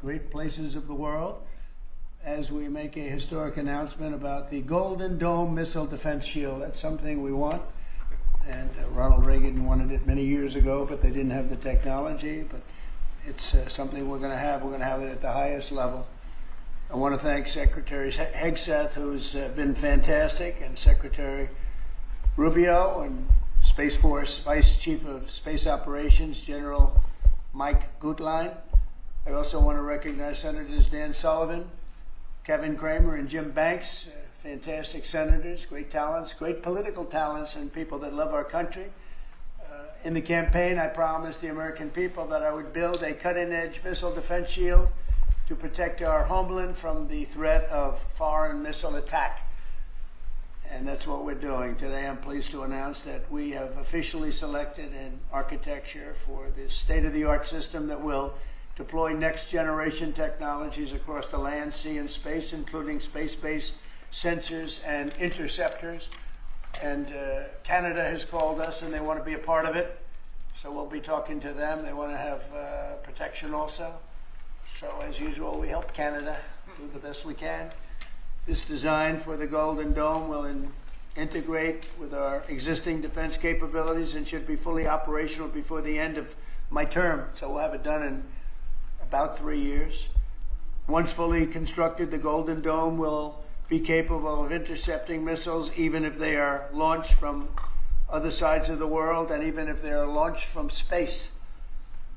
great places of the world as we make a historic announcement about the Golden Dome Missile Defense Shield. That's something we want. And Ronald Reagan wanted it many years ago, but they didn't have the technology. But it's something we're going to have. We're going to have it at the highest level. I want to thank Secretary Hegseth, who's been fantastic, and Secretary Rubio, and Space Force Vice Chief of Space Operations, General Mike Gutlein. I also want to recognize Senators Dan Sullivan, Kevin Cramer, and Jim Banks, fantastic senators, great talents, great political talents, and people that love our country. In the campaign, I promised the American people that I would build a cutting-edge missile defense shield to protect our homeland from the threat of foreign missile attack. And that's what we're doing. Today, I'm pleased to announce that we have officially selected an architecture for this state-of-the-art system that will deploy next-generation technologies across the land, sea, and space, including space-based sensors and interceptors. And Canada has called us, and they want to be a part of it. So we'll be talking to them. They want to have protection also. So as usual, we help Canada do the best we can. This design for the Golden Dome will integrate with our existing defense capabilities and should be fully operational before the end of my term. So we'll have it done in about 3 years. Once fully constructed, the Golden Dome will be capable of intercepting missiles even if they are launched from other sides of the world and even if they are launched from space.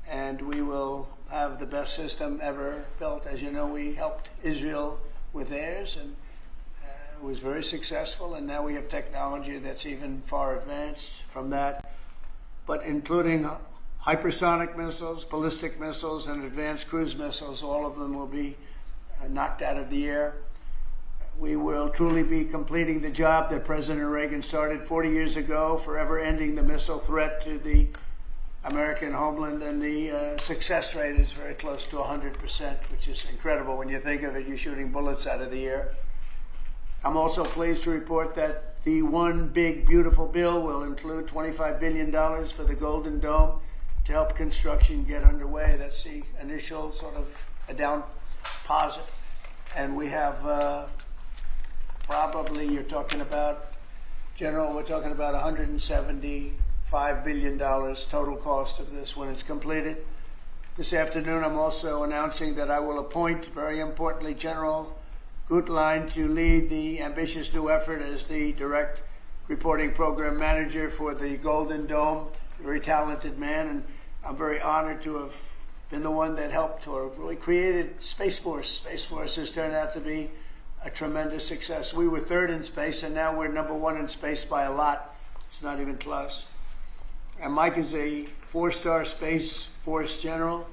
And we will have the best system ever built. As you know, we helped Israel with theirs, and it was very successful, and now we have technology that's even far advanced from that, but including hypersonic missiles, ballistic missiles, and advanced cruise missiles. All of them will be knocked out of the air. We will truly be completing the job that President Reagan started 40 years ago, forever ending the missile threat to the American homeland, and the success rate is very close to 100%, which is incredible when you think of it. You're shooting bullets out of the air. I'm also pleased to report that the One Big Beautiful Bill will include $25 billion for the Golden Dome to help construction get underway. That's the initial sort of a down deposit. And we have probably, you're talking about, General, we're talking about $175 billion total cost of this when it's completed. This afternoon, I'm also announcing that I will appoint, very importantly, General Gutlein to lead the ambitious new effort as the direct reporting program manager for the Golden Dome. Very talented man, and I'm very honored to have been the one that helped or really created Space Force. Space Force has turned out to be a tremendous success. We were third in space, and now we're #1 in space by a lot. It's not even close. And Mike is a 4-star Space Force general,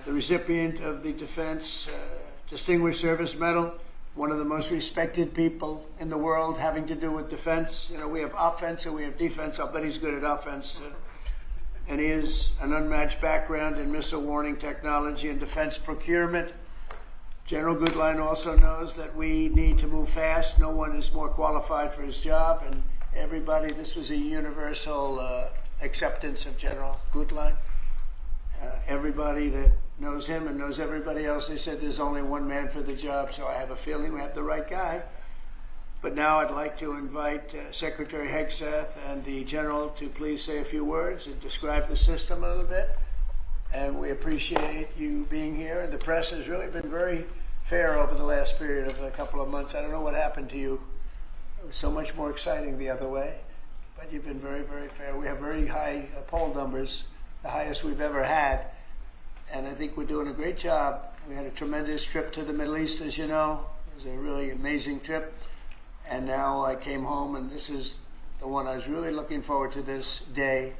the recipient of the Defense Distinguished Service Medal, one of the most respected people in the world having to do with defense. You know, we have offense and we have defense. I'll bet he's good at offense. And he has an unmatched background in missile warning technology and defense procurement. General Gutlein also knows that we need to move fast. No one is more qualified for his job, and everybody, this was a universal acceptance of General Gutlein. Everybody that knows him and knows everybody else, they said there's only one man for the job, so I have a feeling we have the right guy. But now I'd like to invite Secretary Hegseth and the General to please say a few words and describe the system a little bit. And we appreciate you being here. The press has really been very fair over the last period of a couple of months. I don't know what happened to you. It was so much more exciting the other way. But you've been very, very fair. We have very high poll numbers, the highest we've ever had. And I think we're doing a great job. We had a tremendous trip to the Middle East, as you know. It was a really amazing trip. And now I came home, and this is the one I was really looking forward to this day,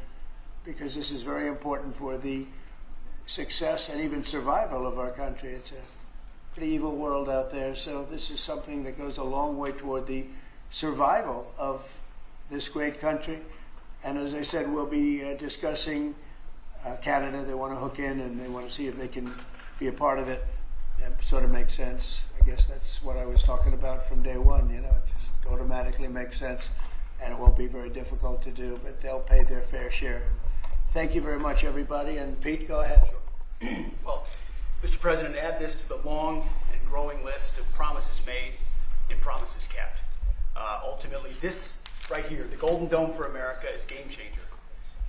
because this is very important for the success and even survival of our country. It's a pretty evil world out there. So this is something that goes a long way toward the survival of this great country. And as I said, we'll be discussing Canada. They want to hook in, and they want to see if they can be a part of it. That sort of makes sense. I guess that's what I was talking about from day one. You know, it just automatically makes sense, and it won't be very difficult to do, but they'll pay their fair share. Thank you very much, everybody. And Pete, go ahead. Sure. Well, Mr. President, add this to the long and growing list of promises made and promises kept. Ultimately, this right here, the Golden Dome for America, is a game changer.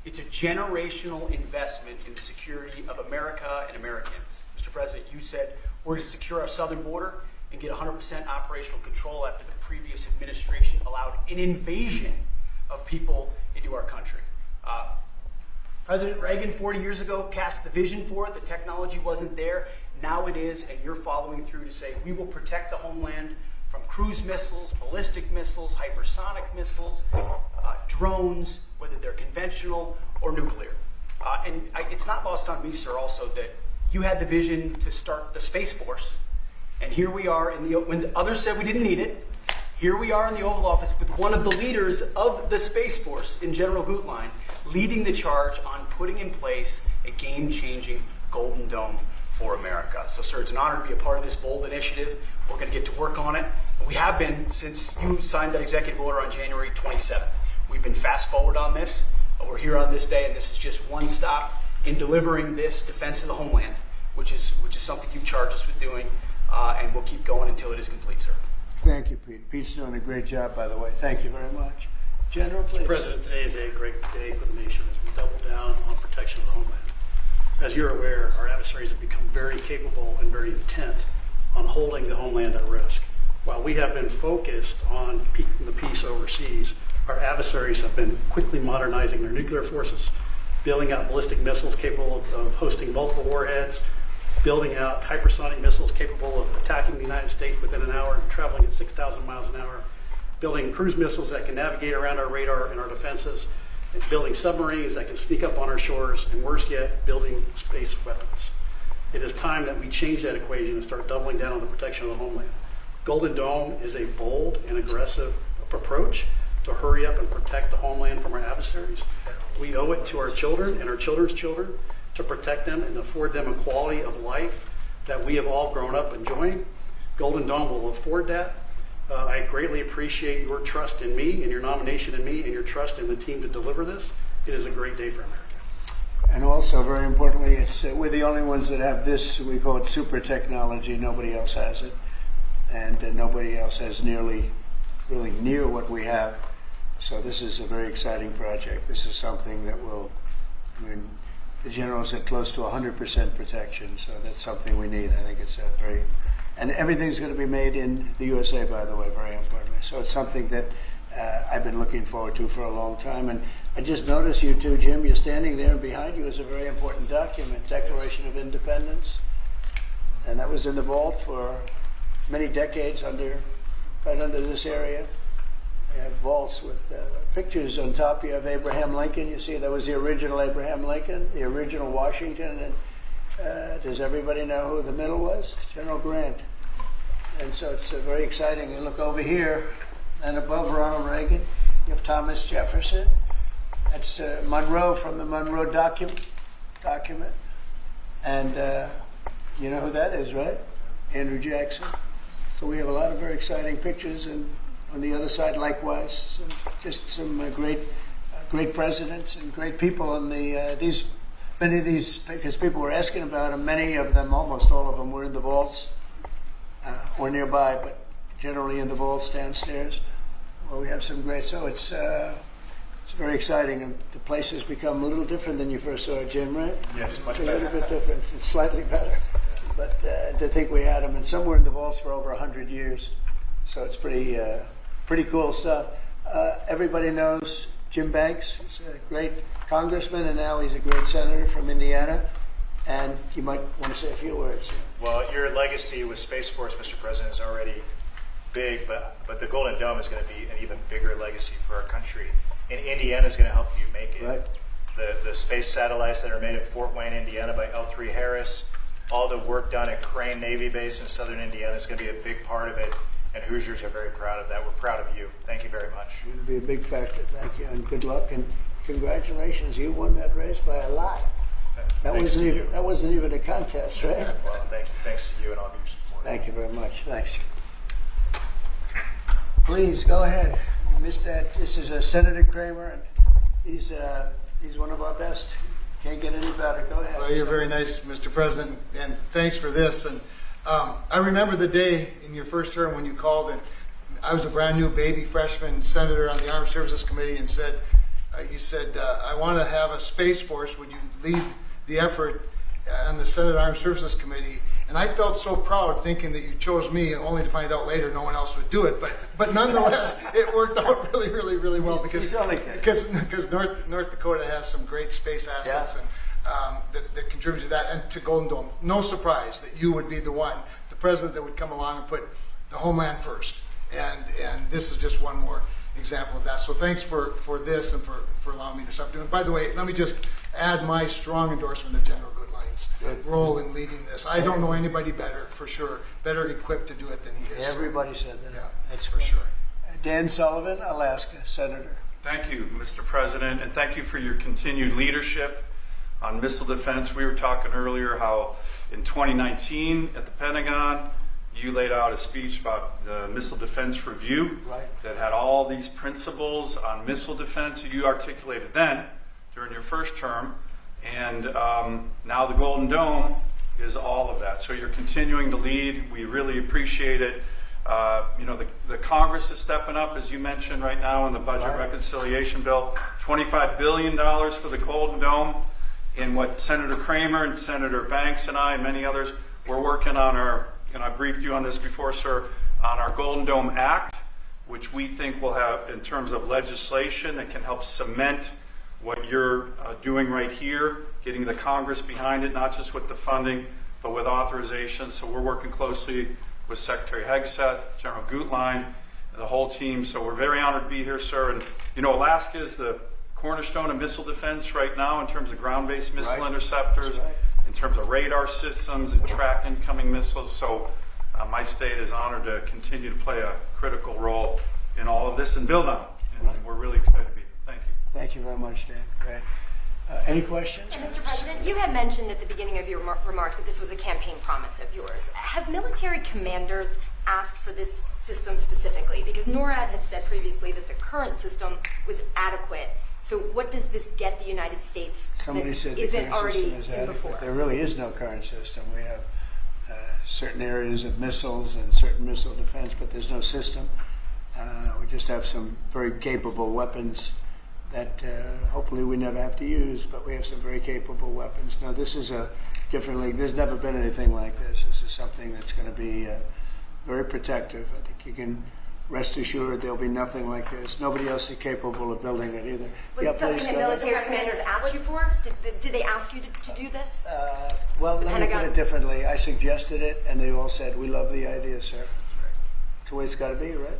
It's a generational investment in the security of America and Americans. Mr. President, you said we're going to secure our southern border and get 100% operational control after the previous administration allowed an invasion of people into our country. President Reagan 40 years ago cast the vision for it. The technology wasn't there. Now it is, and you're following through to say we will protect the homeland from cruise missiles, ballistic missiles, hypersonic missiles, drones, whether they're conventional or nuclear. It's not lost on me, sir, also that you had the vision to start the Space Force. And here we are, when the others said we didn't need it, here we are in the Oval Office with one of the leaders of the Space Force, in General Gutlein, leading the charge on putting in place a game-changing Golden Dome for America. So, sir, it's an honor to be a part of this bold initiative. We're going to get to work on it. We have been since you signed that executive order on January 27th. We've been fast forward on this. We're here on this day, and this is just one stop in delivering this defense of the homeland, which is something you've charged us with doing, and we'll keep going until it is complete, sir. Thank you, Pete. Pete's doing a great job, by the way. Thank you very much. General, please. Mr. President, today is a great day for the nation as we double down on protection of the homeland. As you're aware, our adversaries have become very capable and very intent on holding the homeland at risk. While we have been focused on keeping the peace overseas, our adversaries have been quickly modernizing their nuclear forces, building out ballistic missiles capable of hosting multiple warheads, building out hypersonic missiles capable of attacking the United States within an hour and traveling at 6,000 miles an hour, building cruise missiles that can navigate around our radar and our defenses, and building submarines that can sneak up on our shores, and worse yet, building space weapons. It is time that we change that equation and start doubling down on the protection of the homeland. Golden Dome is a bold and aggressive approach to hurry up and protect the homeland from our adversaries. We owe it to our children and our children's children to protect them and afford them a quality of life that we have all grown up enjoying. Golden Dome will afford that. I greatly appreciate your trust in me and your nomination in me and your trust in the team to deliver this. It is a great day for America. And also, very importantly, we're the only ones that have this. We call it super technology. Nobody else has it. And nobody else has really near what we have. So this is a very exciting project. This is something that will, the general said close to 100% protection. So that's something we need. I think it's and everything's going to be made in the USA, by the way, very importantly. So it's something that I've been looking forward to for a long time. And I just noticed you two, Jim, you're standing there, and behind you is a very important document, Declaration of Independence. And that was in the vault for many decades right under this area. They have vaults with pictures on top. You have Abraham Lincoln. You see that was the original Abraham Lincoln, the original Washington. And does everybody know who the middle was? General Grant. And so it's very exciting. You look over here, and above Ronald Reagan, you have Thomas Jefferson. That's Monroe from the Monroe document. And you know who that is, right? Andrew Jackson. So we have a lot of very exciting pictures, and on the other side, likewise, some great presidents and great people. And many of these, because people were asking about them, many of them, almost all of them, were in the vaults or nearby, but generally in the vaults downstairs. Well, we have some great. So it's very exciting, and the place has become a little different than you first saw it, Jim, right? Yes, much better. A little bit different, and slightly better. But to think we had them, and some were in the vaults for over 100 years. So it's pretty cool stuff. Everybody knows Jim Banks. He's a great congressman, and now he's a great senator from Indiana. And you might want to say a few words. Well, your legacy with Space Force, Mr. President, is already big, but the Golden Dome is going to be an even bigger legacy for our country. And Indiana is going to help you make it. Right. The space satellites that are made at Fort Wayne, Indiana by L3 Harris, all the work done at Crane Navy Base in southern Indiana is going to be a big part of it. And Hoosiers are very proud of that. We're proud of you. Thank you very much. It'll be a big factor. Thank you, and good luck, and congratulations. You won that race by a lot. That wasn't even a contest, right? Well, thank you. Thanks to you and all of your support. Thank you very much. Thanks. Please go ahead. You missed that. This is Senator Kramer, and he's one of our best. Can't get any better. Go ahead. Well, you're very nice, Mr. President, and thanks for this. And I remember the day in your first term when you called, and I was a brand new baby freshman senator on the Armed Services Committee, and you said, I want to have a Space Force. Would you lead the effort on the Senate Armed Services Committee? And I felt so proud thinking that you chose me, only to find out later no one else would do it. But nonetheless, it worked out really, really, really well because North Dakota has some great space assets that contribute to that and to Golden Dome. No surprise that you would be the president that would come along and put the homeland first. And this is just one more example of that. So thanks for this and for allowing me this opportunity. And by the way, let me just add my strong endorsement of General Goodline's role in leading this. I don't know anybody better, for sure, better equipped to do it than he is. Everybody said that. Yeah, that's for sure. Dan Sullivan, Alaska, Senator. Thank you, Mr. President, and thank you for your continued leadership on missile defense. We were talking earlier how in 2019 at the Pentagon, you laid out a speech about the Missile Defense Review that had all these principles on missile defense that you articulated then during your first term. And now the Golden Dome is all of that. So you're continuing to lead. We really appreciate it. You know, the Congress is stepping up, as you mentioned right now in the Budget Reconciliation Bill, $25 billion for the Golden Dome. And what Senator Kramer and Senator Banks and I and many others, we're working on our, and I briefed you on this before, sir, on our Golden Dome Act, which we think will have, in terms of legislation that can help cement what you're doing right here, getting the Congress behind it, not just with the funding, but with authorization. So we're working closely with Secretary Hegseth, General Gutlein, the whole team. So we're very honored to be here, sir. And you know, Alaska is the cornerstone of missile defense right now in terms of ground-based missile interceptors, in terms of radar systems and track incoming missiles. So my state is honored to continue to play a critical role in all of this and build on it. And we're really excited to be here. Thank you. Thank you very much, Dan. Great. Any questions? Mr. President, you had mentioned at the beginning of your remarks that this was a campaign promise of yours. Have military commanders asked for this system specifically? Because NORAD had said previously that the current system was adequate. So what does this get the United States Somebody said the isn't current already system is in adequate. before? There really is no current system. We have certain areas of missiles and certain missile defense, but there's no system. We just have some very capable weapons that hopefully we never have to use, but we have some very capable weapons. Now, this is a different league. There's never been anything like this. This is something that's going to be very protective. I think you can rest assured there'll be nothing like this. Nobody else is capable of building it either. Was it something that military commanders asked you for? Did they ask you to do this? Well, let me put it differently. I suggested it, and they all said, we love the idea, sir. That's the way it's got to be, right?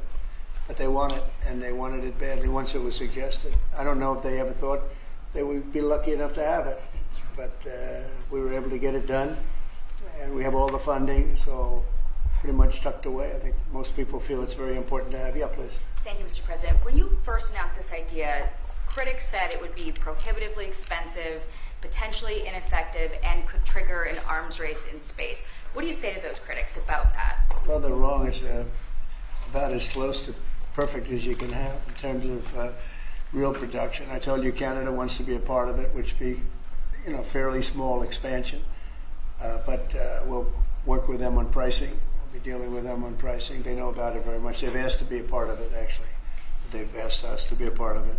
But they want it, and they wanted it badly once it was suggested. I don't know if they ever thought they would be lucky enough to have it, but we were able to get it done, and we have all the funding, so pretty much tucked away. I think most people feel it's very important to have. Yeah, please. Thank you, Mr. President. When you first announced this idea, critics said it would be prohibitively expensive, potentially ineffective, and could trigger an arms race in space. What do you say to those critics about that? Well, they're wrong. It's about as close to perfect as you can have in terms of real production. I told you Canada wants to be a part of it, which be, you know, fairly small expansion, but we'll work with them on pricing. We'll be dealing with them on pricing. They know about it very much. They've asked to be a part of it, actually. They've asked us to be a part of it.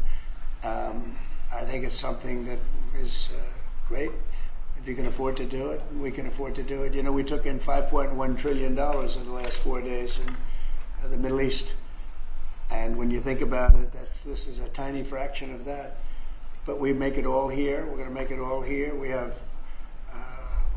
I think it's something that is great. If you can afford to do it, we can afford to do it. You know, we took in $5.1 trillion in the last 4 days in the Middle East. And when you think about it, this is a tiny fraction of that. But we make it all here. We're going to make it all here. We have,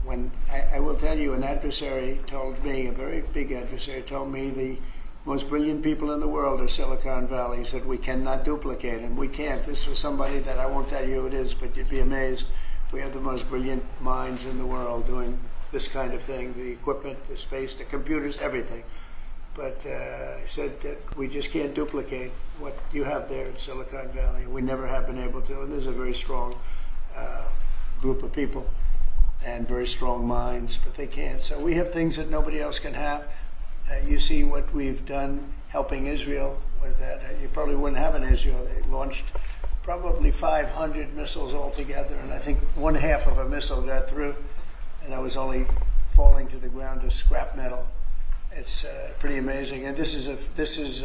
when I will tell you, an adversary told me, a very big adversary told me the most brilliant people in the world are Silicon Valley. He said, we cannot duplicate, and we can't. This was somebody that I won't tell you who it is, but you'd be amazed. We have the most brilliant minds in the world doing this kind of thing, the equipment, the space, the computers, everything. But I said that we just can't duplicate what you have there in Silicon Valley. We never have been able to, and there's a very strong group of people and very strong minds, but they can't. So we have things that nobody else can have. You see what we've done helping Israel with that. You probably wouldn't have an Israel. They launched probably 500 missiles altogether, and I think 1/2 of a missile got through, and that was only falling to the ground as scrap metal. It's pretty amazing, and this is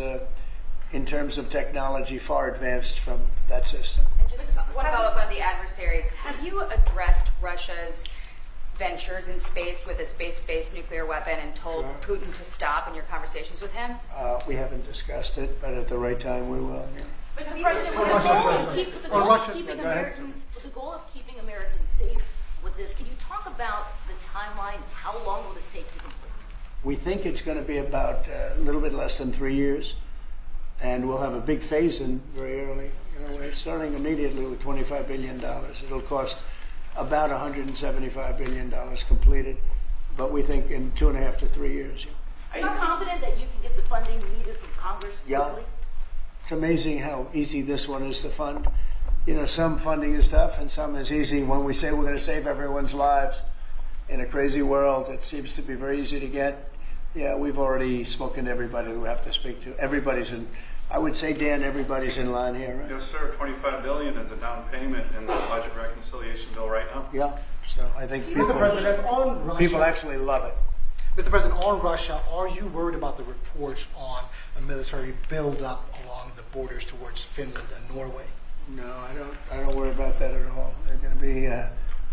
in terms of technology far advanced from that system. And just one follow-up on the adversaries. Have you addressed Russia's ventures in space with a space-based nuclear weapon and told Putin to stop in your conversations with him? We haven't discussed it, but at the right time we will. Yeah. Mr. President, with the goal of keeping Americans safe with this, can you talk about the timeline? How long will this take to complete? We think it's going to be about a little bit less than 3 years, and we'll have a big phase-in very early. You know, we're starting immediately with $25 billion. It'll cost about $175 billion completed, but we think in 2.5 to 3 years. Are you confident that you can get the funding needed from Congress quickly? Yeah. It's amazing how easy this one is to fund. You know, some funding is tough and some is easy. When we say we're going to save everyone's lives in a crazy world, it seems to be very easy to get. Yeah, we've already spoken to everybody we have to speak to. Everybody's in, I would say, Dan, everybody's in line here, right? Yes, sir. $25 billion is a down payment in the budget reconciliation bill right now. Yeah, so I think Mr. President, on Russia, people actually love it. Mr. President, on Russia, are you worried about the reports on a military buildup along the borders towards Finland and Norway? No, I don't worry about that at all. They're going to be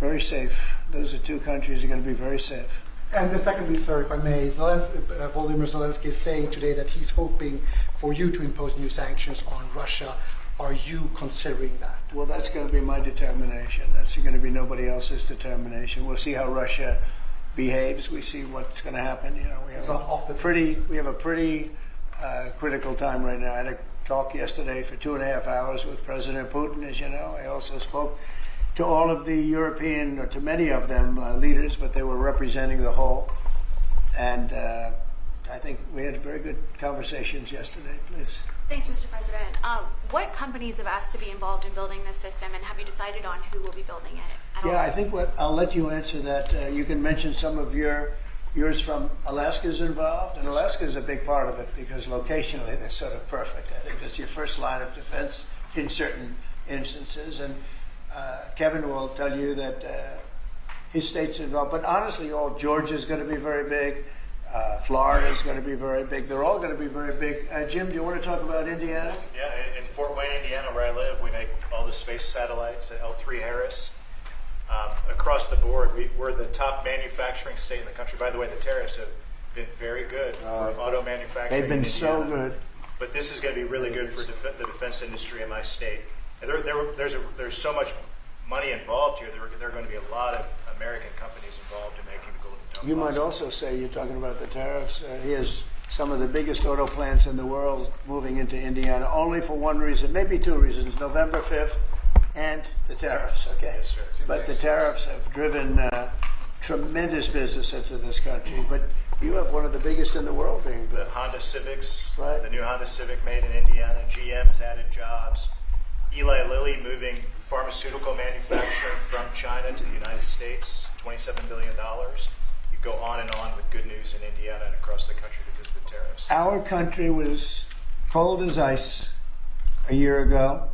very safe. Those are two countries that are going to be very safe. And the secondly, sir, if I may, Volodymyr Zelensky is saying today that he's hoping for you to impose new sanctions on Russia. Are you considering that? Well, that's going to be my determination. That's going to be nobody else's determination. We'll see how Russia behaves. We see what's going to happen. You know, we have a pretty critical time right now. I had a talk yesterday for 2.5 hours with President Putin, as you know. I also spoke to all of the European, or to many of them, leaders, but they were representing the whole. And I think we had very good conversations yesterday. Please. Thanks, Mr. President. What companies have asked to be involved in building this system, and have you decided on who will be building it? Yeah, I think I'll let you answer that. You can mention some of yours from Alaska's involved, and Alaska is a big part of it because locationally they're sort of perfect. I think that's your first line of defense in certain instances, and Kevin will tell you that his state's involved. But honestly, Georgia's going to be very big. Florida's going to be very big. They're all going to be very big. Jim, do you want to talk about Indiana? Yeah, in Fort Wayne, Indiana, where I live, we make all the space satellites at L3 Harris. Across the board, we're the top manufacturing state in the country. By the way, the tariffs have been very good for auto manufacturing. They've been so good. But this is going to be really good for the defense industry in my state. And there's so much money involved here. There are going to be a lot of American companies involved in making the Golden Dome. You might also say, you're talking about the tariffs, here's some of the biggest auto plants in the world moving into Indiana, only for one reason, maybe two reasons, November 5th and the tariffs, okay? Yes, sir. But the tariffs have driven tremendous business into this country, but you have one of the biggest in the world being built. The Honda Civics, right. The new Honda Civic made in Indiana, GM's added jobs, Eli Lilly moving pharmaceutical manufacturing from China to the United States, $27 billion. You go on and on with good news in Indiana and across the country because of the tariffs. Our country was cold as ice a year ago,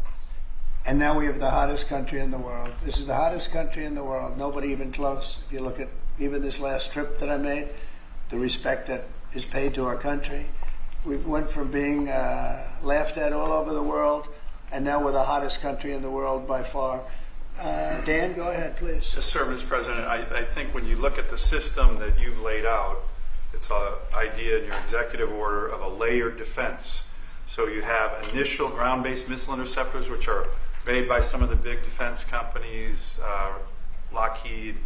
and now we have the hottest country in the world. This is the hottest country in the world, nobody even close. If you look at even this last trip that I made, the respect that is paid to our country. We've went from being laughed at all over the world, and now we're the hottest country in the world by far. Dan, go ahead, please. Yes, sir, Mr. President. I think when you look at the system that you've laid out, it's an idea in your executive order of a layered defense. So you have initial ground-based missile interceptors, which are made by some of the big defense companies, Lockheed,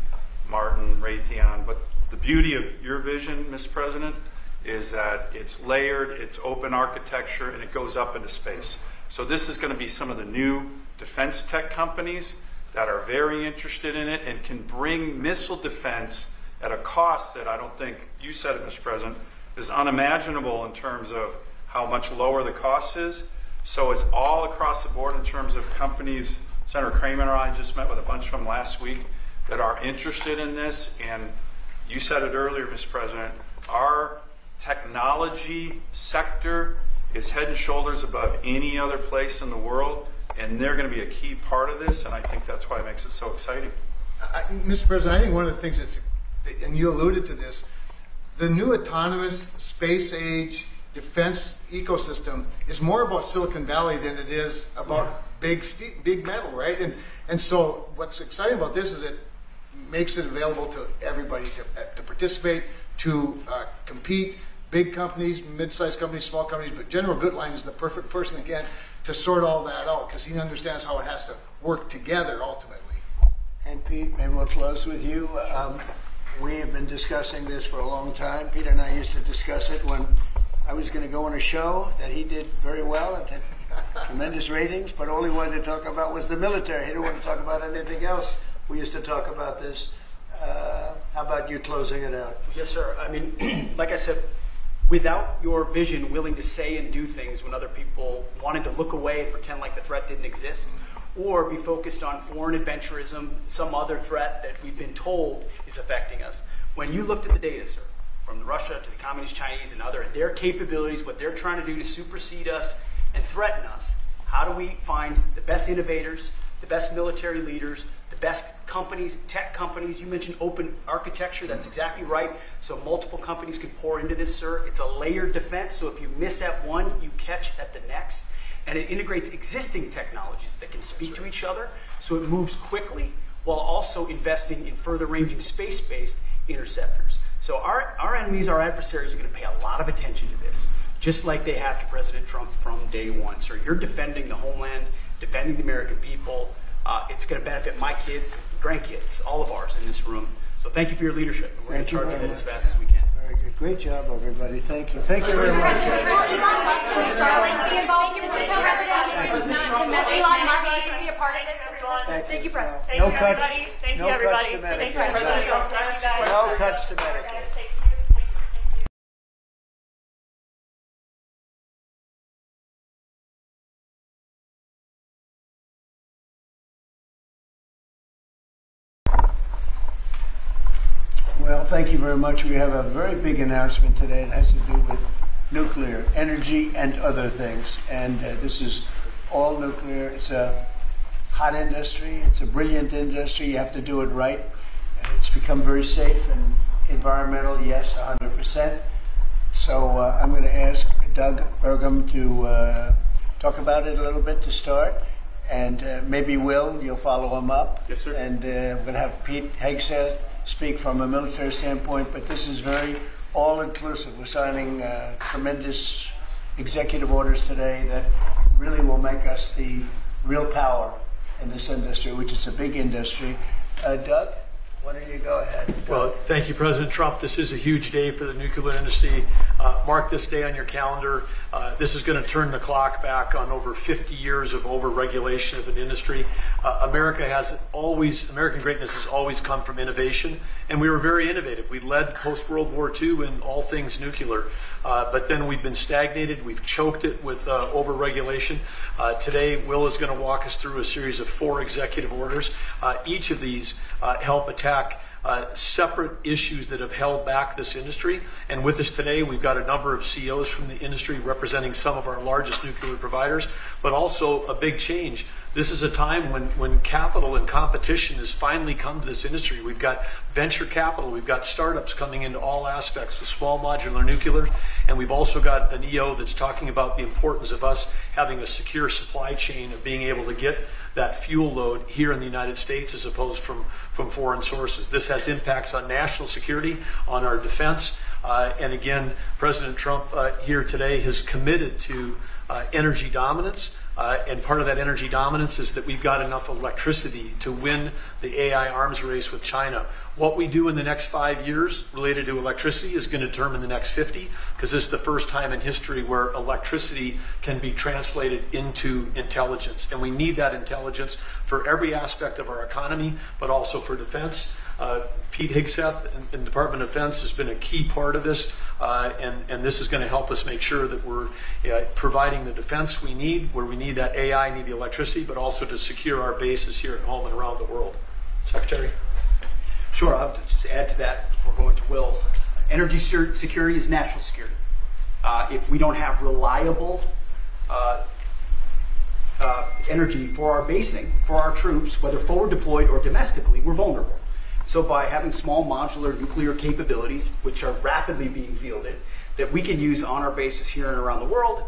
Martin, Raytheon. But the beauty of your vision, Mr. President, is that it's layered, it's open architecture, and it goes up into space. So this is going to be some of the new defense tech companies that are very interested in it and can bring missile defense at a cost that I don't think, you said it, Mr. President, is unimaginable in terms of how much lower the cost is. So it's all across the board in terms of companies. Senator Kramer and I just met with a bunch from last week that are interested in this. And you said it earlier, Mr. President, our technology sector is head and shoulders above any other place in the world, and they're going to be a key part of this, and I think that's why it makes it so exciting. Mr. President, I think one of the things that's, and you alluded to this, the new autonomous space age defense ecosystem is more about Silicon Valley than it is about big metal, right? And so what's exciting about this is it makes it available to everybody to participate, to compete. Big companies, mid-sized companies, small companies, but General Goodline is the perfect person, again, to sort all that out because he understands how it has to work together ultimately. And Pete, maybe we'll close with you. We have been discussing this for a long time. Peter and I used to discuss it when I was going to go on a show that he did very well and had tremendous ratings, but all he wanted to talk about was the military. He didn't want to talk about anything else. We used to talk about this. How about you closing it out? Yes, sir. I mean, like I said, without your vision, willing to say and do things when other people wanted to look away and pretend like the threat didn't exist, or be focused on foreign adventurism, some other threat that we've been told is affecting us. When you looked at the data, sir, from Russia to the Communist Chinese and their capabilities, what they're trying to do to supersede us and threaten us, how do we find the best innovators, the best military leaders, the best companies, tech companies? You mentioned open architecture. That's exactly right. So multiple companies can pour into this, sir. It's a layered defense. So if you miss at one, you catch at the next. And it integrates existing technologies that can speak to each other. So it moves quickly while also investing in further ranging space-based interceptors. So our enemies, our adversaries, are going to pay a lot of attention to this, just like they have to President Trump from day one. Sir, you're defending the homeland, defending the American people. It's going to benefit my kids, grandkids, all of ours in this room. So thank you for your leadership. We're going to charge ahead as fast as we can. Very good. Great job, everybody. Thank you. Thank you very much. Elon Musk is starting to be involved in this. Elon Musk can be a part of this as well. Thank you, Press. Thank No you, cuts. everybody. Thank No you, everybody. cuts to Thank you, Medicare. President Trump. Thank you, guys. No cuts to Medicare. Thank you. Well, thank you very much. We have a very big announcement today. It has to do with nuclear energy and other things. And this is all nuclear. It's a hot industry. It's a brilliant industry. You have to do it right. It's become very safe and environmental, yes, 100%. So I'm going to ask Doug Burgum to talk about it a little bit to start. And maybe Will, you'll follow him up. Yes, sir. And we're going to have Pete Hegseth speak from a military standpoint, but this is very all-inclusive. We're signing tremendous executive orders today that really will make us the real power in this industry, which is a big industry. Doug, why don't you go ahead? Well, thank you, President Trump. This is a huge day for the nuclear industry. Mark this day on your calendar. This is going to turn the clock back on over 50 years of over-regulation of an industry. American greatness has always come from innovation, and we were very innovative. We led post-World War II in all things nuclear, but then we've been stagnated. We've choked it with over-regulation. Today, Will is going to walk us through a series of 4 executive orders. Each of these help attack separate issues that have held back this industry. And with us today, we've got a number of CEOs from the industry representing some of our largest nuclear providers, but also a big change. This is a time when capital and competition has finally come to this industry. We've got venture capital, we've got startups coming into all aspects of small modular nuclear, and we've also got an EO that's talking about the importance of us having a secure supply chain of being able to get that fuel load here in the United States as opposed from foreign sources. This has impacts on national security, on our defense, and again, President Trump here today has committed to energy dominance. And part of that energy dominance is that we've got enough electricity to win the AI arms race with China. What we do in the next 5 years related to electricity is going to determine the next 50, because this is the first time in history where electricity can be translated into intelligence. And we need that intelligence for every aspect of our economy, but also for defense. Pete Hegseth in the Department of Defense has been a key part of this, and this is going to help us make sure that we're providing the defense we need, where we need that AI, need the electricity, but also to secure our bases here at home and around the world. Secretary? Sure, I'll just add to that before going to Will. Energy security is national security. If we don't have reliable energy for our basing, for our troops, whether forward deployed or domestically, we're vulnerable. So by having small modular nuclear capabilities, which are rapidly being fielded, that we can use on our bases here and around the world,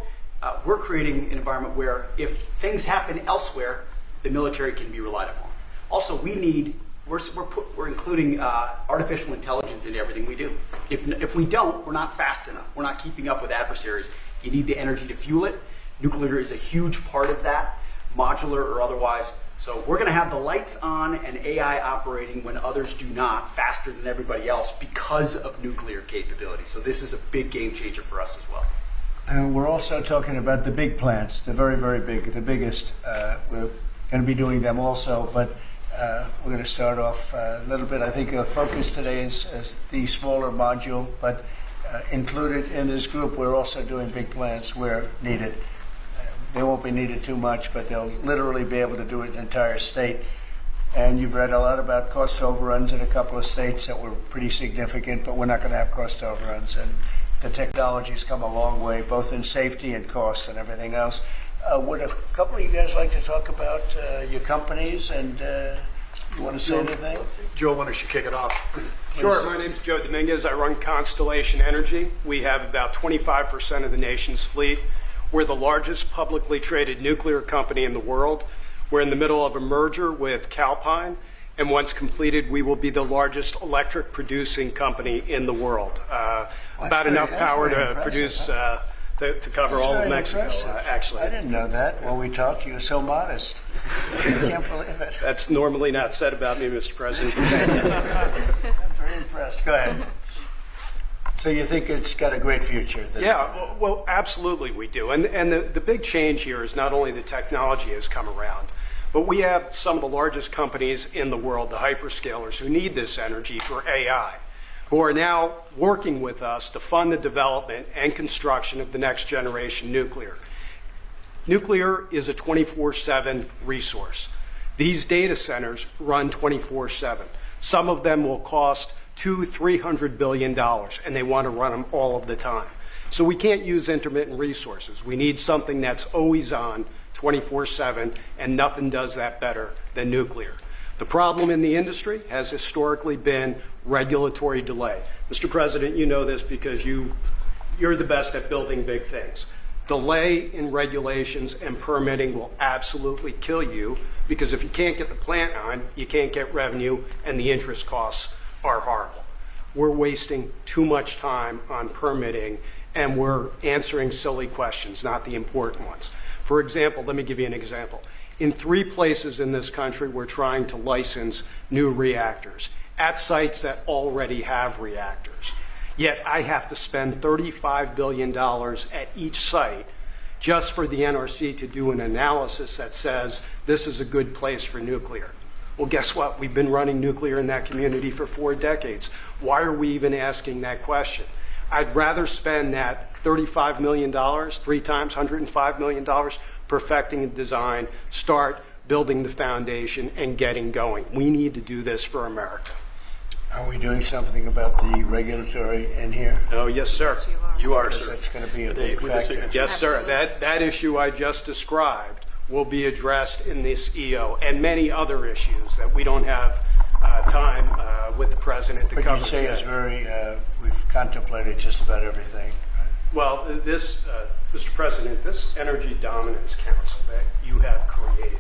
we're creating an environment where if things happen elsewhere, the military can be relied upon. Also, we're including artificial intelligence into everything we do. If we don't, we're not fast enough. We're not keeping up with adversaries. You need the energy to fuel it. Nuclear is a huge part of that, modular or otherwise. So we're going to have the lights on and AI operating when others do not, faster than everybody else because of nuclear capability. So this is a big game changer for us as well. And we're also talking about the big plants, the very, very big, the biggest. We're going to be doing them also, but we're going to start off a little bit. I think the focus today is the smaller module, but included in this group, we're also doing big plants where needed. They won't be needed too much, but they'll literally be able to do it in an entire state. And you've read a lot about cost overruns in a couple of states that were pretty significant, but we're not going to have cost overruns. And the technology's come a long way, both in safety and cost and everything else. Would a couple of you guys like to talk about your companies and you want to say anything? Joe, why don't you kick it off? Sure. My name's Joe Dominguez. I run Constellation Energy. We have about 25% of the nation's fleet. We're the largest publicly traded nuclear company in the world. We're in the middle of a merger with Calpine, and once completed, we will be the largest electric producing company in the world. About enough power to produce, to cover all of Mexico, actually. I didn't know that. When we talked, you were so modest. I can't believe it. That's normally not said about me, Mr. President. I'm very impressed. Go ahead. So you think it's got a great future? Yeah, well, absolutely we do. And the big change here is not only the technology has come around, but we have some of the largest companies in the world, the hyperscalers, who need this energy for AI, who are now working with us to fund the development and construction of the next generation nuclear. Nuclear is a 24/7 resource. These data centers run 24/7. Some of them will cost $200–300 billion, and they want to run them all of the time. So we can't use intermittent resources. We need something that's always on, 24/7, and nothing does that better than nuclear. The problem in the industry has historically been regulatory delay. Mr. President, you know this because you're the best at building big things. Delay in regulations and permitting will absolutely kill you, because if you can't get the plant on, you can't get revenue, and the interest costs are horrible. We're wasting too much time on permitting, and we're answering silly questions, not the important ones. For example, let me give you an example. In 3 places in this country, we're trying to license new reactors at sites that already have reactors. Yet I have to spend $35 billion at each site just for the NRC to do an analysis that says this is a good place for nuclear. Well, guess what? We've been running nuclear in that community for 4 decades. Why are we even asking that question? I'd rather spend that $35 million, 3 times $105 million, perfecting the design, start building the foundation, and getting going. We need to do this for America. Are we doing something about the regulatory in here? Oh, yes, sir. Yes, You are, Because sir. that's going to be a big factor. Yes, sir. That issue I just described will be addressed in this EO, and many other issues that we don't have time with the President to But cover you say today. it's very, we've contemplated just about everything. Well, this, Mr. President, this Energy Dominance Council that you have created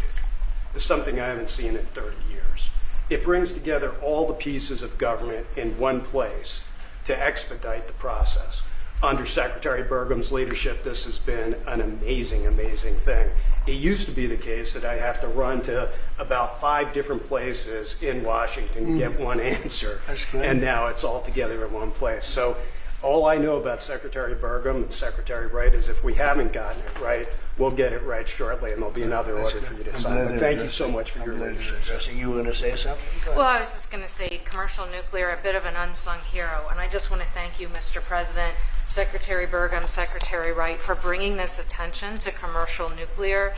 is something I haven't seen in 30 years. It brings together all the pieces of government in one place to expedite the process. Under Secretary Burgum's leadership, this has been an amazing, amazing thing. It used to be the case that I have to run to about 5 different places in Washington to get one answer. That's good. And now it's all together in one place. So all I know about Secretary Burgum and Secretary Wright is if we haven't gotten it right, we'll get it right shortly, and there'll be another That's order good. for you to I'm sign. glad But they're thank you addressing- so much for I'm your glad they're leadership. addressing. You were going to say something? Go ahead. Well, I was just going to say commercial nuclear, a bit of an unsung hero. And I just want to thank you, Mr. President, Secretary Burgum, Secretary Wright, for bringing this attention to commercial nuclear.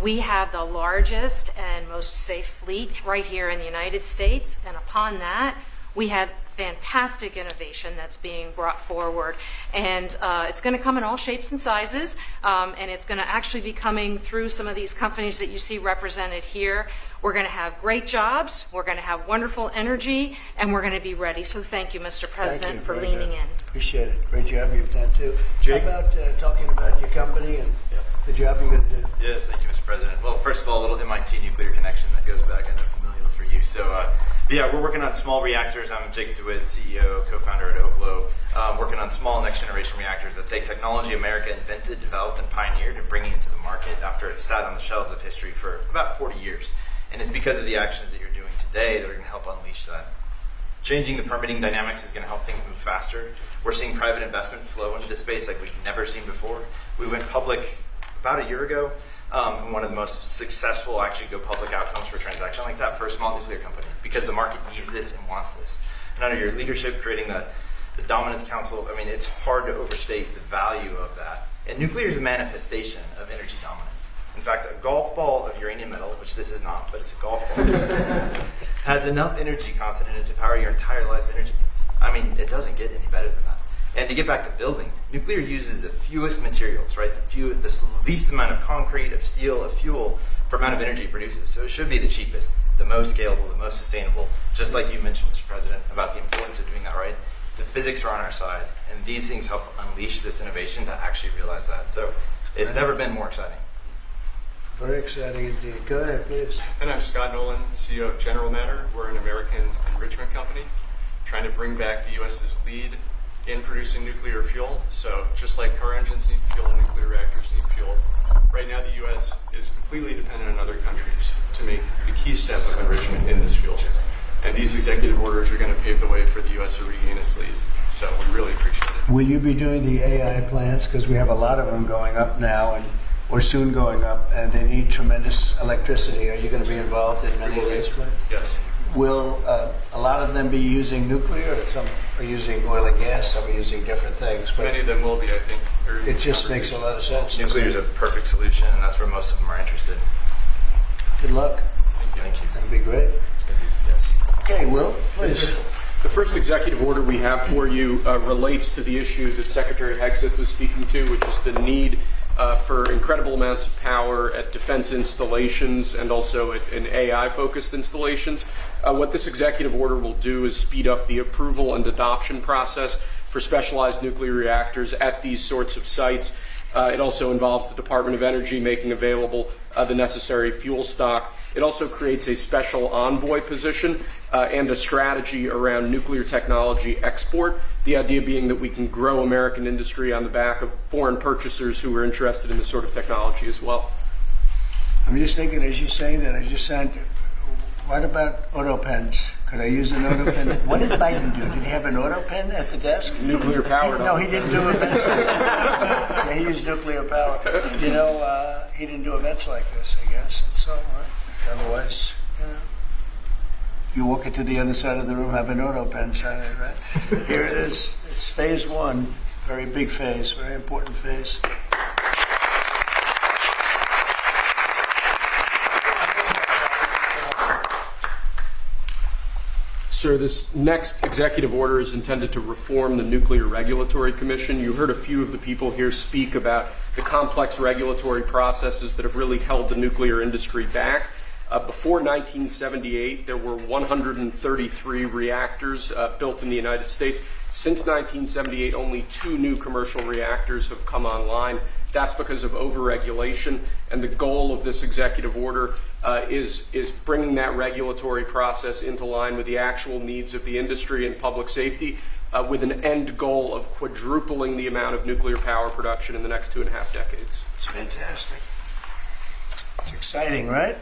We have the largest and most safe fleet right here in the United States. And upon that, we have fantastic innovation that's being brought forward. And it's going to come in all shapes and sizes, and it's going to actually be coming through some of these companies that you see represented here. We're going to have great jobs, we're going to have wonderful energy, and we're going to be ready. So thank you, Mr. President, for leaning in. Appreciate it. Great job you've done, too. Jake? How about talking about your company and the job you're going to do? Yes, thank you, Mr. President. Well, first of all, a little MIT nuclear connection that goes back, I know, familial for you. So, yeah, we're working on small reactors. I'm Jacob DeWitt, CEO, co-founder at Oklo, working on small next-generation reactors that take technology America invented, developed, and pioneered and bringing it to the market after it sat on the shelves of history for about 40 years. And it's because of the actions that you're doing today that we're going to help unleash that. Changing the permitting dynamics is going to help things move faster. We're seeing private investment flow into this space like we've never seen before. We went public about a year ago, and one of the most successful actually go public outcomes for a transaction like that for a small nuclear company, because the market needs this and wants this. And under your leadership, creating the Dominance Council, I mean, it's hard to overstate the value of that. And nuclear is a manifestation of energy dominance. In fact, a golf ball of uranium metal, which this is not, but it's a golf ball, has enough energy content in it to power your entire life's energy needs. I mean, it doesn't get any better than that. And to get back to building, nuclear uses the fewest materials, right? The least amount of concrete, of steel, of fuel for amount of energy it produces. So it should be the cheapest, the most scalable, the most sustainable, just like you mentioned, Mr. President, about the importance of doing that right. The physics are on our side, and these things help unleash this innovation to actually realize that. So it's never been more exciting. Very exciting indeed. Go ahead, please. And I'm Scott Nolan, CEO of General Matter. We're an American enrichment company trying to bring back the U.S.'s lead in producing nuclear fuel. So just like car engines need fuel, nuclear reactors need fuel. Right now, the U.S. is completely dependent on other countries to make the key step of enrichment in this fuel. And these executive orders are going to pave the way for the U.S. to regain its lead. So we really appreciate it. Will you be doing the AI plants? Because we have a lot of them going up now, or soon going up, and they need tremendous electricity. Are you going to be involved in many of these plants? Yes. Will a lot of them be using nuclear, or some are using oil and gas, some are using different things? But many of them will be, I think. It just makes a lot of sense. Nuclear is a perfect solution, and that's where most of them are interested. Good luck. Thank you. That'll be great. It's going to be, yes. Okay, Will, please. The first executive order we have for you relates to the issue that Secretary Hegseth was speaking to, which is the need for incredible amounts of power at defense installations and also in AI-focused installations. What this executive order will do is speed up the approval and adoption process for specialized nuclear reactors at these sorts of sites. It also involves the Department of Energy making available the necessary fuel stock. It also creates a special envoy position and a strategy around nuclear technology export, the idea being that we can grow American industry on the back of foreign purchasers who are interested in this sort of technology as well. I'm just thinking, as you say that, I just said, what about auto pens? Could I use an auto pen? What did Biden do? Did he have an auto pen at the desk? Nuclear powered. No, he didn't do events. Yeah, he used nuclear power. You know, he didn't do events like this, I guess. It's all right. Otherwise, you know, you walk into the other side of the room, have an auto pen sign it, right? Here it is. It's phase one. Very big phase, very important phase. Sir, this next executive order is intended to reform the Nuclear Regulatory Commission. You heard a few of the people here speak about the complex regulatory processes that have really held the nuclear industry back. Before 1978, there were 133 reactors built in the United States. Since 1978, only 2 new commercial reactors have come online. That's because of overregulation, and the goal of this executive order is bringing that regulatory process into line with the actual needs of the industry and public safety, with an end goal of quadrupling the amount of nuclear power production in the next 2.5 decades. It's fantastic. It's exciting, right?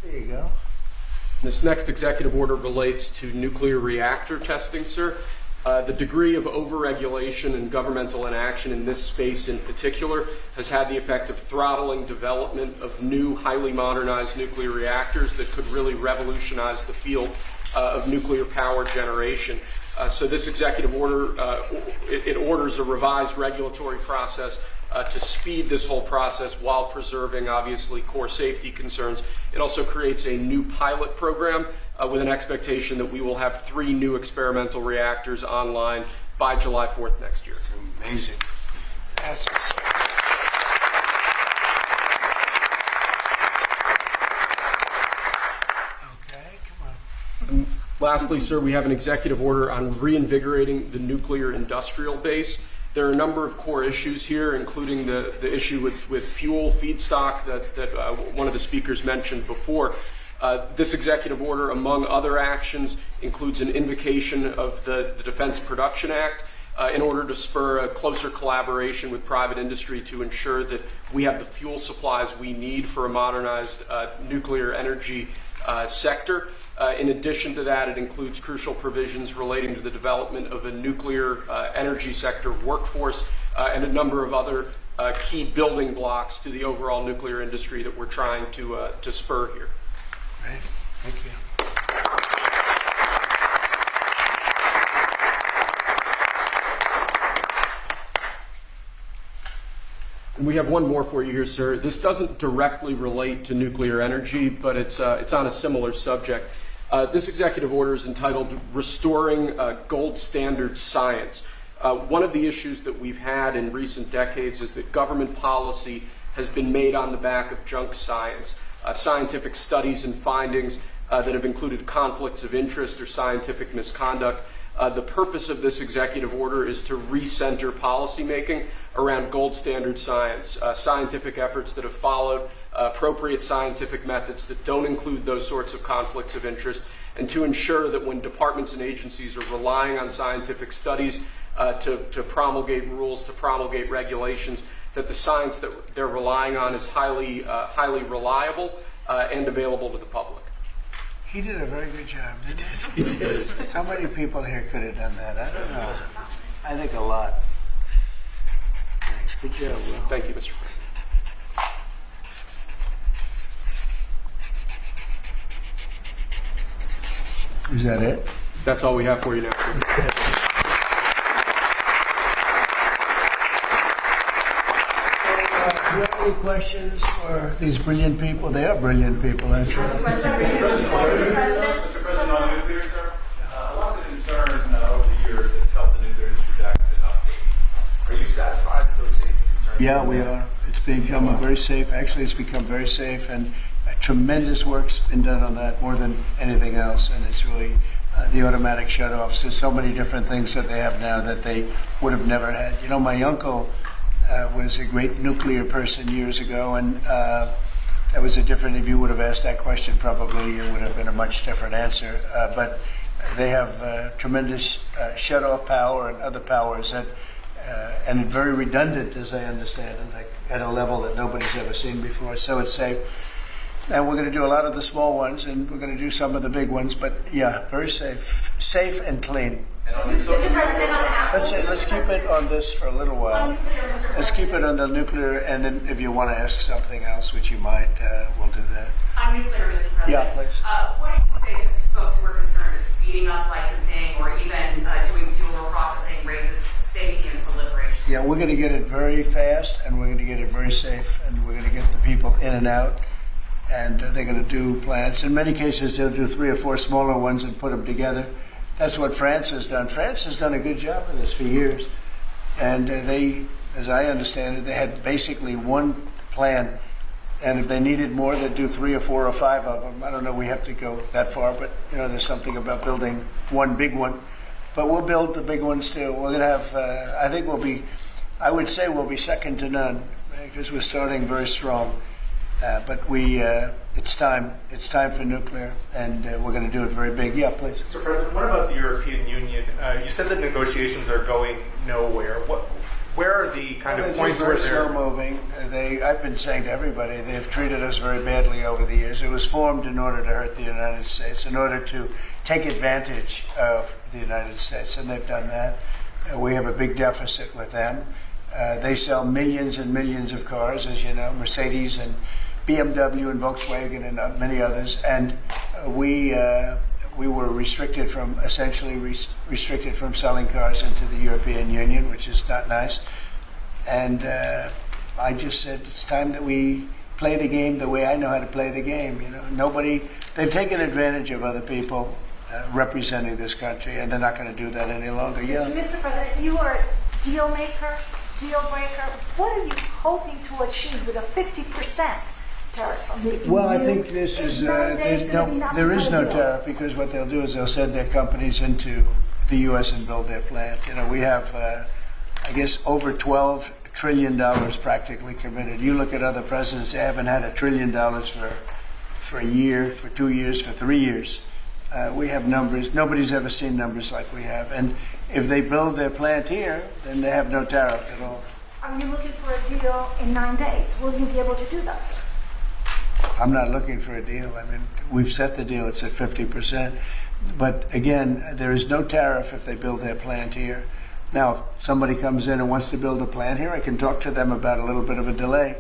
There you go. This next executive order relates to nuclear reactor testing, sir. The degree of overregulation and governmental inaction in this space in particular has had the effect of throttling development of new, highly modernized nuclear reactors that could really revolutionize the field of nuclear power generation. So this executive order, it orders a revised regulatory process to speed this whole process while preserving, obviously, core safety concerns. It also creates a new pilot program with an expectation that we will have 3 new experimental reactors online by July 4th next year. It's amazing. That's okay, come on. And lastly, sir, we have an executive order on reinvigorating the nuclear industrial base. There are a number of core issues here, including the issue with fuel feedstock that one of the speakers mentioned before. This executive order, among other actions, includes an invocation of the Defense Production Act in order to spur a closer collaboration with private industry to ensure that we have the fuel supplies we need for a modernized nuclear energy sector. In addition to that, it includes crucial provisions relating to the development of a nuclear energy sector workforce and a number of other key building blocks to the overall nuclear industry that we're trying to spur here. Great. Thank you. And we have one more for you here, sir. This doesn't directly relate to nuclear energy, but it's on a similar subject. This executive order is entitled Restoring Gold Standard Science. One of the issues that we've had in recent decades is that government policy has been made on the back of junk science. Scientific studies and findings that have included conflicts of interest or scientific misconduct. The purpose of this executive order is to recenter policymaking around gold standard science, scientific efforts that have followed appropriate scientific methods that don't include those sorts of conflicts of interest, and to ensure that when departments and agencies are relying on scientific studies to promulgate rules, to promulgate regulations, that the science that they're relying on is highly reliable and available to the public. He did a very good job, didn't he? He did. How many people here could have done that? I don't know. I think a lot. Thanks. Good job, Will. Thank you, Mr. President. Is that it? That's all we have for you now. Do you have any questions for these brilliant people? They are brilliant people, actually. Mr. President, on nuclear, sir, a lot of the concern over the years that's helped the nuclear industry react about safety. Are you satisfied with those safety concerns? Yeah, we are. It's become very safe. Actually, it's become very safe, and tremendous work's been done on that, more than anything else. And it's really the automatic shutoffs. There's so many different things that they have now that they would have never had. You know, my uncle was a great nuclear person years ago, and that was a different, if you would have asked that question, probably it would have been a much different answer. But they have tremendous shut-off power and other powers that, and very redundant, as I understand it, like at a level that nobody's ever seen before. So it's safe. And we're going to do a lot of the small ones, and we're going to do some of the big ones. But yeah, very safe, safe and clean. Mr. President, on the Let's keep it on this for a little while. Let's keep it on the nuclear, and then if you want to ask something else, which you might, we'll do that. On nuclear, Mr. President. Yeah, please. What do you say to folks who are concerned that speeding up licensing or even doing fuel processing raises safety and proliferation? Yeah, we're going to get it very fast, and we're going to get it very safe, and we're going to get the people in and out, and they're going to do plants. In many cases, they'll do 3 or 4 smaller ones and put them together. That's what France has done. France has done a good job of this for years. And they, as I understand it, they had basically one plan. And if they needed more, they'd do 3 or 4 or 5 of them. I don't know we have to go that far, but you know, there's something about building one big one. But we'll build the big ones too. We're going to have, I think I would say we'll be second to none, because we're starting very strong. But it's time. It's time for nuclear, and we're going to do it very big. Yeah, please. Mr. President, what about the European Union? You said that negotiations are going nowhere. Where are the kind of points where they're slow moving? I've been saying to everybody, they've treated us very badly over the years. It was formed in order to hurt the United States, in order to take advantage of the United States, and they've done that. We have a big deficit with them. They sell millions and millions of cars, as you know, Mercedes and BMW and Volkswagen and many others, and we were essentially restricted from selling cars into the European Union, which is not nice. And I just said, it's time that we play the game the way I know how to play the game. You know, they've taken advantage of other people representing this country, and they're not going to do that any longer. Yeah. Mr. President, you are a deal maker, deal breaker. What are you hoping to achieve with a 50% tariffs on the EU? Well, I think this is there is no tariff, because what they'll do is they'll send their companies into the U.S. and build their plant. You know, we have, I guess, over $12 trillion practically committed. You look at other presidents; they haven't had $1 trillion for a year, for 2 years, for 3 years. We have numbers. Nobody's ever seen numbers like we have. And if they build their plant here, then they have no tariff at all. Are you looking for a deal in 9 days? Will you be able to do that, sir? I'm not looking for a deal. I mean, we've set the deal. It's at 50%. But again, there is no tariff if they build their plant here. Now, if somebody comes in and wants to build a plant here, I can talk to them about a little bit of a delay.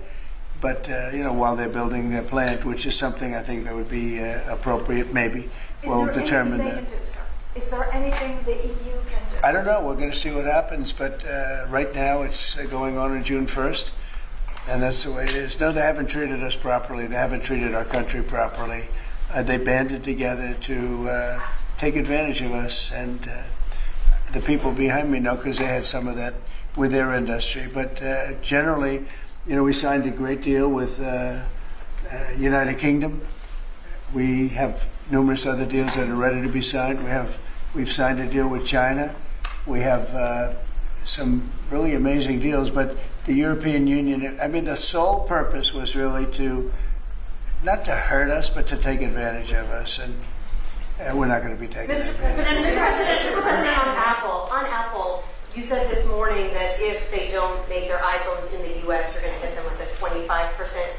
But, you know, while they're building their plant, which is something I think that would be appropriate, maybe, we'll determine that. Is there anything the EU can do? I don't know. We're going to see what happens. But right now it's going on June 1st. And that's the way it is. No, they haven't treated us properly. They haven't treated our country properly. They banded together to take advantage of us. And the people behind me know, because they had some of that with their industry. But generally, you know, we signed a great deal with United Kingdom. We have numerous other deals that are ready to be signed. We've signed a deal with China. We have some really amazing deals. But the European Union, I mean, the sole purpose was really not to hurt us, but to take advantage of us. And we're not going to be taking Mr. advantage. Mr. President, on Apple, you said this morning that if they don't make their iPhones in the U.S., you're going to hit them with a 25%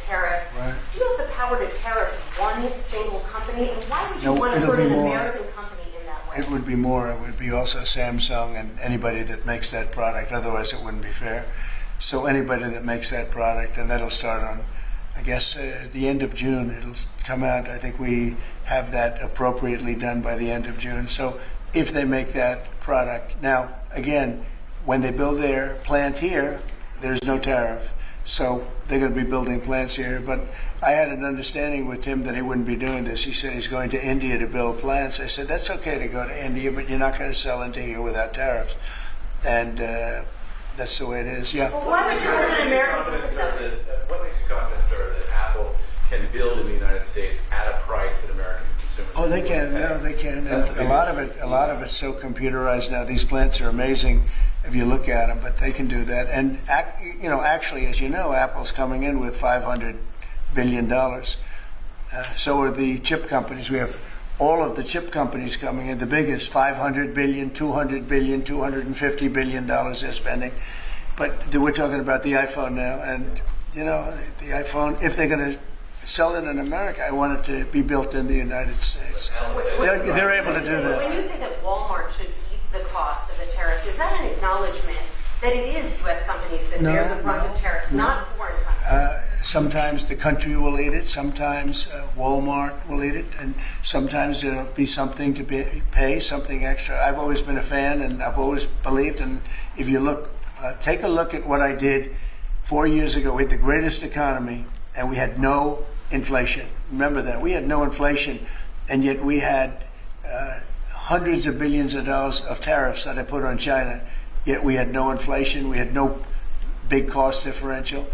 tariff. Right. Do you have the power to tariff one single company? And why would you want to hurt an American company in that way? It would be more. It would be also Samsung and anybody that makes that product. Otherwise, it wouldn't be fair. So anybody that makes that product, and that'll start on, I guess, the end of June. It'll come out. I think we have that appropriately done by the end of June. So if they make that product. Now, again, when they build their plant here, there's no tariff. So they're going to be building plants here. But I had an understanding with him that he wouldn't be doing this. He said he's going to India to build plants. I said, that's okay to go to India, but you're not going to sell into here without tariffs. And that's the way it is. Yeah. Well, why would you hurt an American company? What makes you confident, sir, that Apple can build in the United States at a price that American consumers? Oh, they can. No, they can. And a lot of it's so computerized now. These plants are amazing if you look at them, but they can do that. And you know, actually, as you know, Apple's coming in with $500 billion. So are the chip companies. We have all of the chip companies coming in. The biggest, $500 billion, $200 billion, $250 billion they're spending. But we're talking about the iPhone now, and you know, the iPhone, if they're going to sell it in America, I want it to be built in the United States. They're able to do that. When you say that Walmart should eat the cost of the tariffs, is that an acknowledgement that it is U.S. companies that bear the brunt of tariffs, not foreign countries? Sometimes the country will eat it, sometimes Walmart will eat it, and sometimes there'll be something to pay, something extra. I've always been a fan, and I've always believed, and if you look, take a look at what I did 4 years ago. We had the greatest economy, and we had no inflation. Remember that. We had no inflation, and yet we had hundreds of billions of dollars of tariffs that I put on China, yet we had no inflation, we had no big cost differential.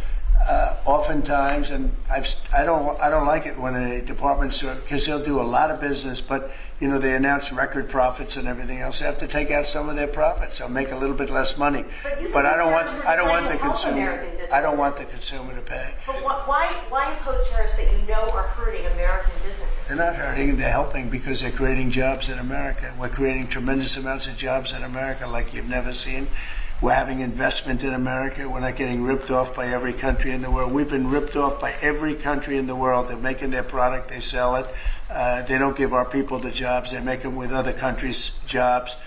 Oftentimes, and I don't like it when a department store, because they'll do a lot of business, but you know, they announce record profits and everything else. They have to take out some of their profits. They'll make a little bit less money. But I don't want the consumer. I don't want the consumer to pay. But why impose tariffs that you know are hurting American businesses? They're not hurting. They're helping, because they're creating jobs in America. We're creating tremendous amounts of jobs in America like you've never seen. We're having investment in America. We're not getting ripped off by every country in the world. We've been ripped off by every country in the world. They're making their product, they sell it. They don't give our people the jobs. They make them with other countries' jobs.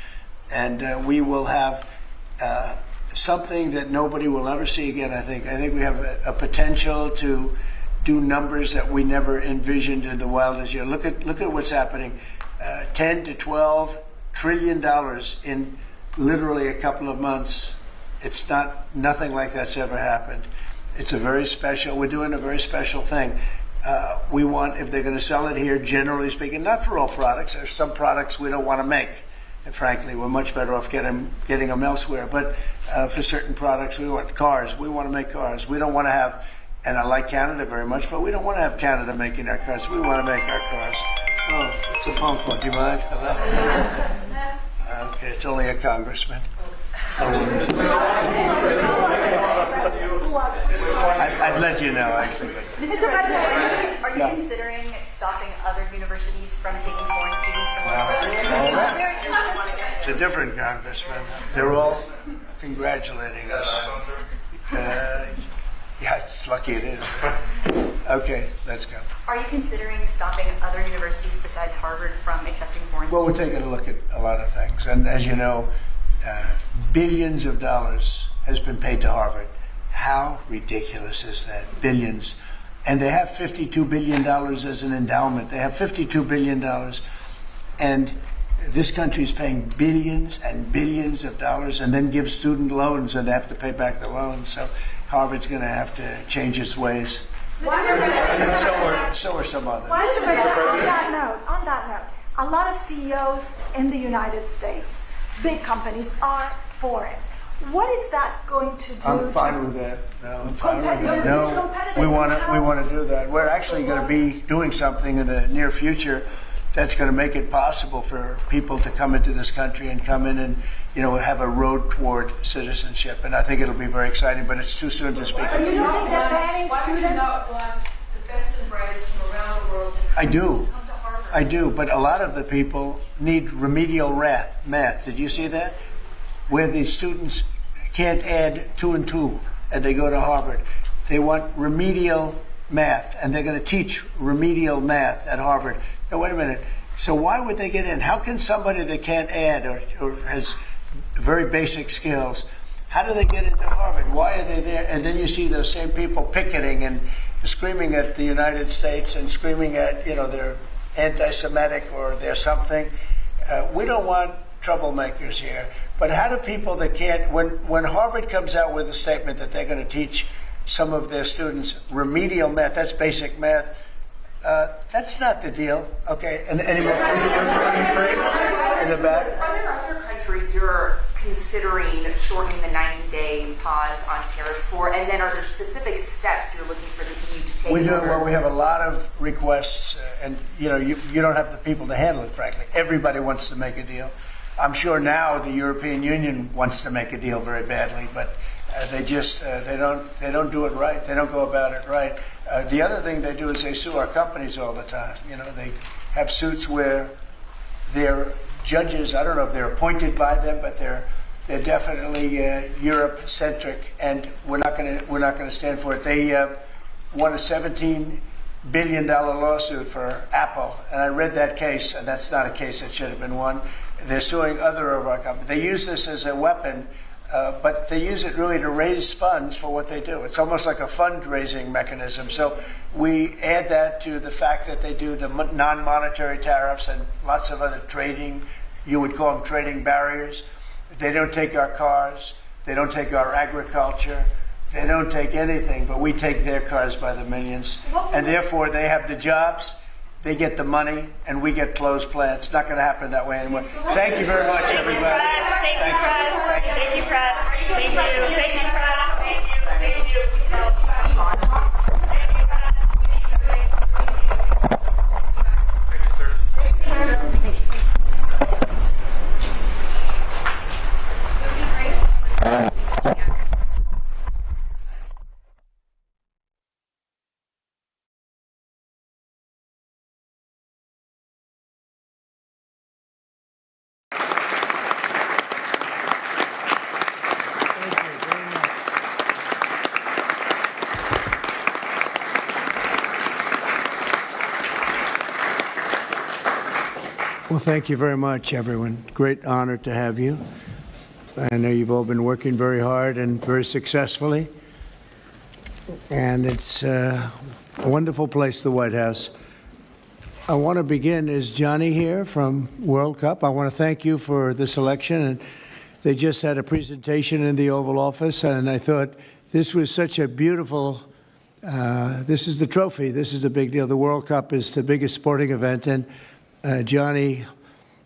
And we will have something that nobody will ever see again, I think. I think we have a potential to do numbers that we never envisioned in the wildest year. Look at what's happening. 10 to 12 trillion dollars in literally a couple of months It's nothing like that's ever happened. It's we're doing a very special thing. We want, if they're going to sell it here, generally speaking, not for all products. There's some products we don't want to make. And frankly, we're much better off getting them elsewhere. But for certain products, we want cars. We want to make cars. We don't want to have, and I like Canada very much, but we don't want to have Canada making our cars. We want to make our cars. Oh, it's a phone call. Do you mind? Hello? Okay, it's only a congressman. I'd let you know, actually. Mr. President, are you considering stopping other universities from taking foreign students? It's a different congressman. They're all congratulating us. Yeah, it's lucky it is. Okay, let's go. Are you considering stopping other universities besides Harvard from accepting foreign Well, we're students? taking a look at a lot of things. And as you know, billions of dollars has been paid to Harvard. How ridiculous is that? Billions. And they have $52 billion as an endowment. They have $52 billion. And this country is paying billions and billions of dollars and then gives student loans and they have to pay back the loans. So Harvard's going to have to change its ways. And so are some others. Mr. President, on that note, a lot of CEOs in the United States, big companies, are foreign. What is that going to do? I'm fine with that. No, I'm fine with that. No, we want to do that. We're actually going to be doing something in the near future that's going to make it possible for people to come into this country and come in and, have a road toward citizenship. And I think it'll be very exciting, but it's too soon to speak. You don't think that banning students? The best and brightest from around the world. I do, but a lot of the people need remedial math. Did you see that? Where the students can't add 2 and 2 and they go to Harvard. They want remedial math, and they're going to teach remedial math at Harvard. Now, wait a minute. So why would they get in? How can somebody that can't add or has very basic skills, how do they get into Harvard? Why are they there? And then you see those same people picketing and screaming at the United States and screaming at, they're anti-Semitic or they're something. We don't want troublemakers here. But how do people that can't, when Harvard comes out with a statement that they're going to teach some of their students remedial math, that's basic math, that's not the deal. Okay, and anymore? In the back? Are there other countries you're considering shortening the 90-day pause on tariffs for? And then are there specific steps you're looking for the EU to take? We do. Well, we have a lot of requests, and you don't have the people to handle it, frankly. Everybody wants to make a deal. I'm sure now the European Union wants to make a deal very badly, but they just they don't do it right. They don't go about it right. The other thing they do is they sue our companies all the time. They have suits where their judges, I don't know if they're appointed by them, but they're definitely Europe-centric, and we're not going to stand for it. They won a $17 billion lawsuit for Apple, and I read that case, and that's not a case that should have been won. They're suing other of our companies. They use this as a weapon, but they use it really to raise funds for what they do. It's almost like a fundraising mechanism. So we add that to the fact that they do the non-monetary tariffs and lots of other trading, you would call them trading barriers. They don't take our cars. They don't take our agriculture. They don't take anything, but we take their cars by the millions. And therefore, they have the jobs. They get the money, and we get closed plants. It's not going to happen that way anymore. Thank you very much, everybody. Thank you, press. Thank you, press. Thank you, press. Thank you, thank you. Well, thank you very much, everyone. Great honor to have you. I know you've all been working very hard and very successfully. And it's a wonderful place, the White House. I want to begin, is Johnny here from World Cup? I want to thank you for this election. And they just had a presentation in the Oval Office, and I thought this was such a beautiful. This is the trophy. This is the big deal. The World Cup is the biggest sporting event, and Gianni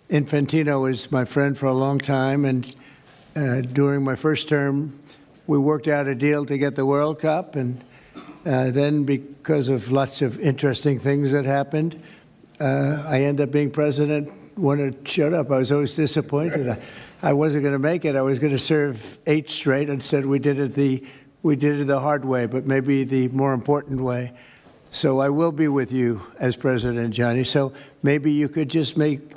Infantino is my friend for a long time, and during my first term, we worked out a deal to get the World Cup, and then because of lots of interesting things that happened, I ended up being president when it showed up. I was always disappointed. I wasn't going to make it. I was going to serve 8 straight. Instead, we did it the hard way, but maybe the more important way. So I will be with you as president, Johnny. So maybe you could just make